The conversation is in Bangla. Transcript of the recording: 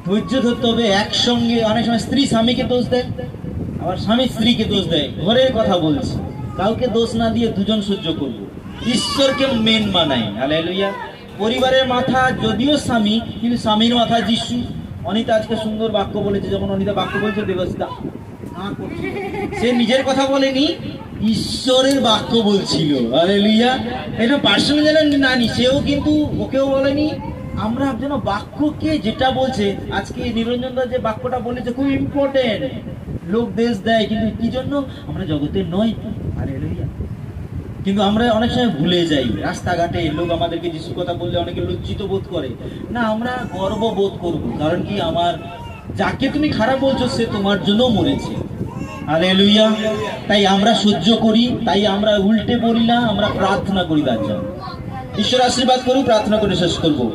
ধৈর্য ধরতে হবে। একসঙ্গে অনেক সময় স্ত্রী স্বামীকে দোষ দেয়, আবার স্বামী স্ত্রীকে দোষ দেয়। ঘরের কথা বলছি, কাউকে দোষ না দিয়ে দুজন সহ্য করব, ঈশ্বরকে মেন মানাই। হালেলুয়া। পরিবারের মাথা যদিও স্বামী, কিন্তু স্বামীর মাথা যিশু। অনিতা আজকে সুন্দর বাক্য বলেছে, যখন অনিতা বাক্য বলছে দেবস্থা সে নিজের কথা বলেনি, ঈশ্বরের বাক্য বলছিল। হালেলুয়া। এটা পার্সোনাল যেন নানি, সেও কিন্তু ওকেও বলেনি। আমরা যেন বাক্যকে যেটা বলছে, আজকে নিরঞ্জন দা যে বাক্যটা বলেছে খুব ইম্পর্টেন্ট। লোক দেশ দেয়, কিন্তু কি জন্য? আমরা জগতের নয়। হালেলুয়া। কিন্তু আমরা অনেক সময় ভুলে যাই। রাস্তাঘাটে লোক আমাদেরকে যিশুর কথা বললে অনেকে লজ্জিত বোধ করে না, আমরা গর্ব বোধ করবো। কারণ কি, আমার যাকে তুমি খারাপ বলছো সে তোমার জন্য মরেছে। হালেলুয়া। তাই আমরা সহ্য করি, তাই আমরা উল্টে বলি না, আমরা প্রার্থনা করি তার জন্য। ঈশ্বর আশীর্বাদ করুন। প্রার্থনা করে শেষ করবো।